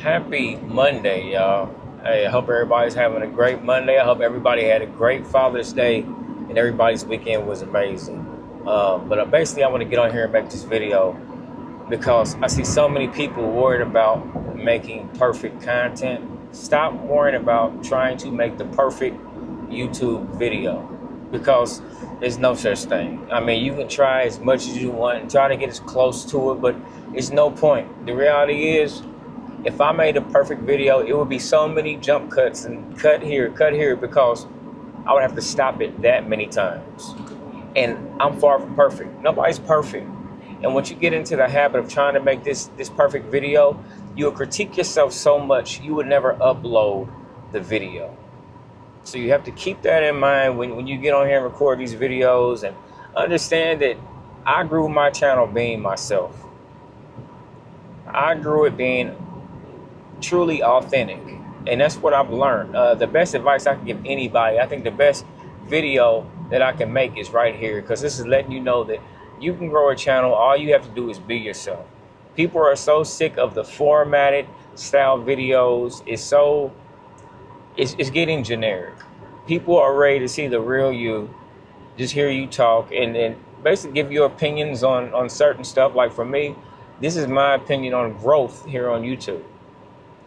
Happy Monday, y'all. Hey, I hope everybody's having a great Monday. I hope everybody had a great Father's Day and everybody's weekend was amazing. But basically, I want to get on here and make this video because I see so many people worried about making perfect content. Stop worrying about trying to make the perfect YouTube video because there's no such thing. I mean, you can try as much as you want and try to get as close to it, but it's no point. The reality is, if I made a perfect video, it would be so many jump cuts and cut here, because I would have to stop it that many times. And I'm far from perfect. Nobody's perfect. And once you get into the habit of trying to make this perfect video, you'll critique yourself so much you would never upload the video. So you have to keep that in mind when you get on here and record these videos, and understand that I grew my channel being myself. I grew it being truly authentic, and that's what I've learned. The best advice I can give anybody, I think the best video that I can make is right here, because this is letting you know that you can grow a channel. All you have to do is be yourself. People are so sick of the formatted style videos. It's getting generic. People are ready to see the real you, just hear you talk, and basically give your opinions on certain stuff. Like for me, this is my opinion on growth here on YouTube.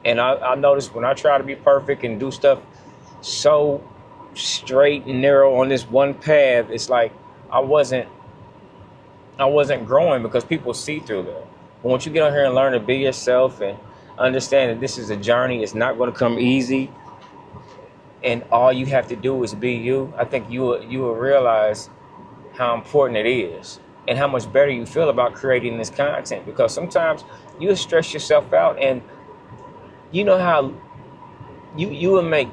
And I noticed when I try to be perfect and do stuff so straight and narrow on this one path, it's like I wasn't growing, because people see through that. But once you get on here and learn to be yourself and understand that this is a journey, it's not going to come easy, and all you have to do is be you, I think you will realize how important it is and how much better you feel about creating this content. Because sometimes you stress yourself out, and you know how you will make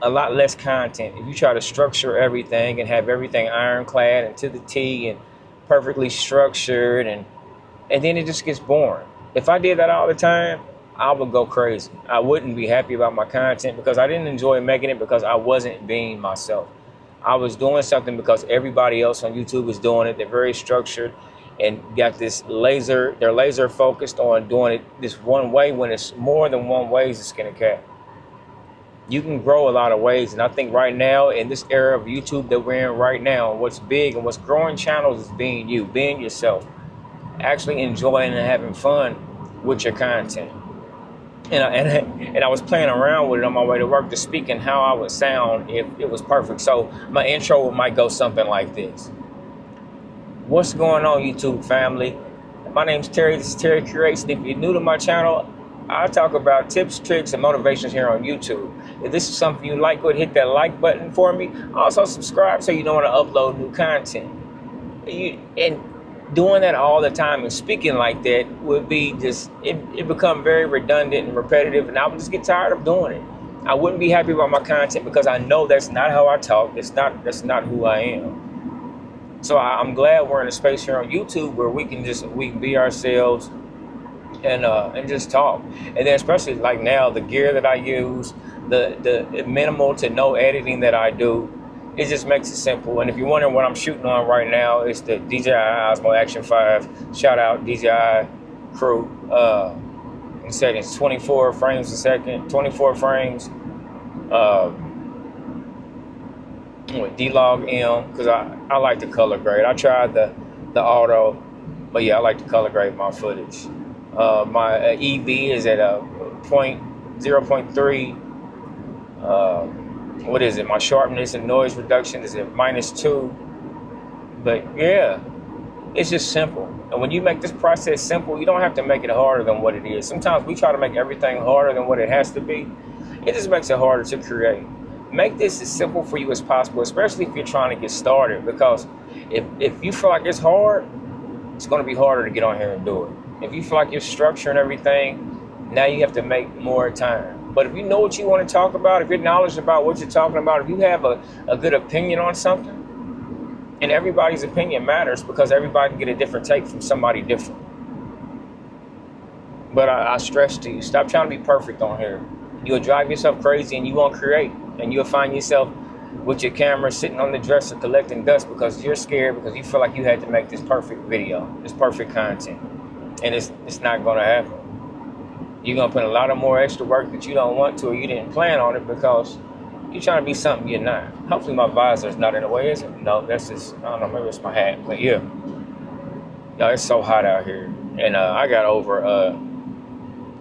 a lot less content if you try to structure everything and have everything ironclad and to the T and perfectly structured, and then it just gets boring. If I did that all the time, I would go crazy. I wouldn't be happy about my content because I didn't enjoy making it, because I wasn't being myself. I was doing something because everybody else on YouTube is doing it. They're very structured and got this they're laser focused on doing it this one way, when it's more than one way to skin a cat. You can grow a lot of ways, and I think right now, in this era of YouTube that we're in right now, what's big and what's growing channels is being you, being yourself, actually enjoying and having fun with your content. And I was playing around with it on my way to work, to speak and how I would sound if it was perfect. So my intro might go something like this. What's going on, YouTube family? My name's Terry. This is Terry Curates. And if you're new to my channel, I talk about tips, tricks, and motivations here on YouTube. If this is something you like, go ahead and hit that like button for me. Also subscribe so you know when I upload new content. And doing that all the time and speaking like that would be just, it become very redundant and repetitive, and I would just get tired of doing it. I wouldn't be happy about my content because I know that's not how I talk. That's not who I am. So I'm glad we're in a space here on YouTube where we can be ourselves and just talk. And then especially like now, the gear that I use, the minimal to no editing that I do, it just makes it simple. And if you're wondering what I'm shooting on right now, it's the DJI Osmo Action 5. Shout out DJI crew. In settings, 24 frames a second, 24 frames. With D-Log M, because I like to color grade. I tried the auto, but yeah, I like to color grade my footage. My EV is at a 0.3. What is it? My sharpness and noise reduction is at -2. But yeah, it's just simple. And when you make this process simple, you don't have to make it harder than what it is. Sometimes we try to make everything harder than what it has to be. It just makes it harder to create. Make this as simple for you as possible, especially if you're trying to get started, because if you feel like it's hard, it's going to be harder to get on here and do it. If you feel like you're structuring everything, now you have to make more time. But if you know what you want to talk about, if you're knowledgeable about what you're talking about, if you have a good opinion on something, and everybody's opinion matters because everybody can get a different take from somebody different. But I stress to you, stop trying to be perfect on here. You'll drive yourself crazy and you won't create. And you'll find yourself with your camera sitting on the dresser collecting dust because you're scared, because you feel like you had to make this perfect video, this perfect content. And it's not going to happen. You're gonna put a lot of more extra work that you don't want to or you didn't plan on it because you're trying to be something you're not. Hopefully my visor's not in the way, is it? No, that's just, I don't know, maybe it's my hat. But yeah. Yo, it's so hot out here. And I got over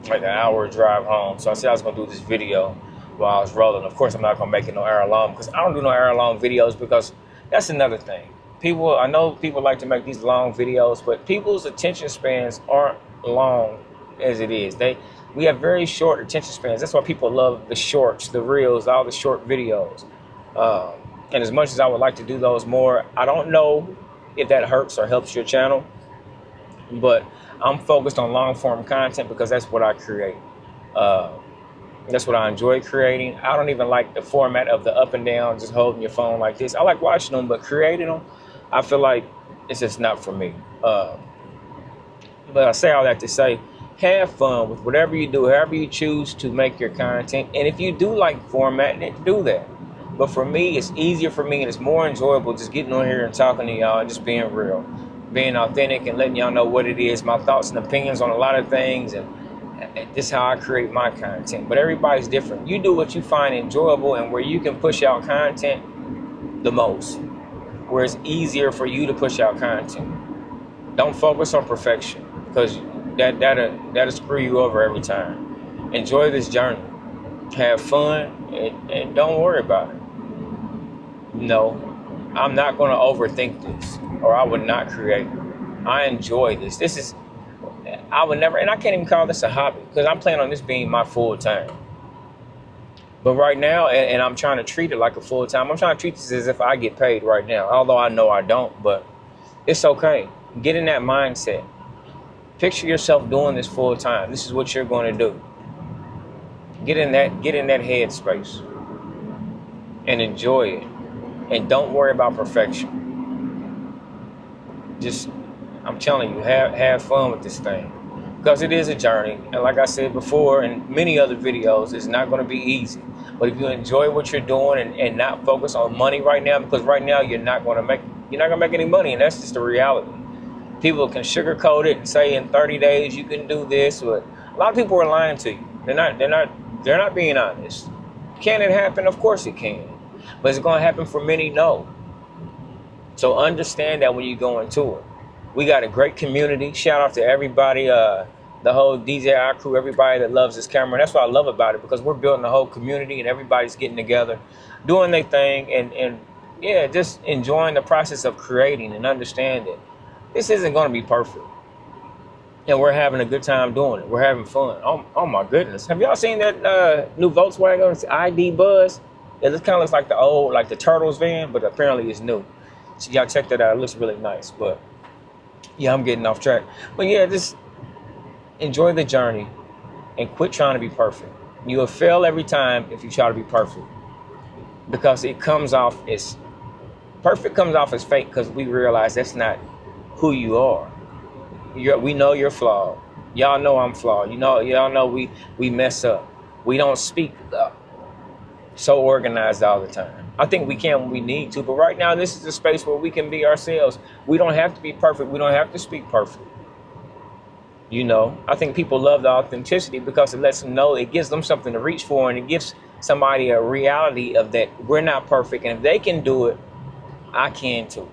like an hour drive home. So I said I was gonna do this video while I was rolling. Of course I'm not gonna make it no hour long because I don't do no hour long videos because that's another thing. I know people like to make these long videos, but people's attention spans aren't long as it is. We have very short attention spans. That's why people love the shorts, the reels, all the short videos. And as much as I would like to do those more, I don't know if that hurts or helps your channel, but I'm focused on long form content because that's what I create. That's what I enjoy creating. I don't even like the format of the up and down, just holding your phone like this. I like watching them, but creating them, I feel like it's just not for me. But I say all that to say, have fun with whatever you do, however you choose to make your content. And if you do like formatting it, do that. But for me, it's easier for me and it's more enjoyable just getting on here and talking to y'all and just being real, being authentic and letting y'all know what it is, my thoughts and opinions on a lot of things. And this is how I create my content. But everybody's different. You do what you find enjoyable and where you can push out content the most, where it's easier for you to push out content. Don't focus on perfection because that'll screw you over every time. Enjoy this journey. Have fun and don't worry about it. No, I'm not going to overthink this or I would not create. I enjoy this. I would never, and I can't even call this a hobby because I'm planning on this being my full time. But right now, and I'm trying to treat it like a full time. I'm trying to treat this as if I get paid right now, although I know I don't, but it's okay. Get in that mindset. Picture yourself doing this full time. This is what you're going to do. Get in that headspace and enjoy it. And don't worry about perfection. Just, I'm telling you, have fun with this thing. Because it is a journey. And like I said before in many other videos, it's not going to be easy. But if you enjoy what you're doing and not focus on money right now, because right now you're not going to make any money, and that's just the reality. People can sugarcoat it and say in 30 days you can do this, but a lot of people are lying to you. They're not being honest. Can it happen? Of course it can. But is it going to happen for many? No. So understand that when you go into it. We got a great community. Shout out to everybody, the whole DJI crew, everybody that loves this camera. And that's what I love about it, because we're building a whole community and everybody's getting together, doing their thing, and yeah, just enjoying the process of creating and understanding. This isn't going to be perfect. And we're having a good time doing it. We're having fun. Oh my goodness. Have y'all seen that new Volkswagen? It's ID Buzz. It kind of looks like the old, like the Turtles van, but apparently it's new. So y'all check that out. It looks really nice. But yeah, I'm getting off track. But yeah, just enjoy the journey and quit trying to be perfect. You will fail every time if you try to be perfect, because it comes off as perfect, comes off as fake, because we realize that's not who you are. We know you're flawed. Y'all know I'm flawed. Y'all know we mess up. We don't speak so organized all the time. I think we can when we need to, but right now this is a space where we can be ourselves. We don't have to be perfect. We don't have to speak perfect. I think people love the authenticity because it lets them know, it gives them something to reach for, and it gives somebody a reality of that we're not perfect, and if they can do it, I can too.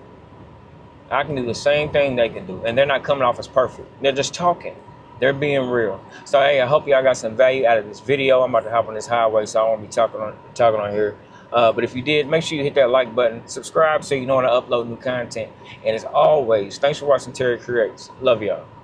I can do the same thing they can do, and they're not coming off as perfect. They're just talking. They're being real. So hey, I hope y'all got some value out of this video. I'm about to hop on this highway, so I won't be talking on here. But if you did, make sure you hit that like button, subscribe so you know when I upload new content. And as always, thanks for watching Terry Creates. Love y'all.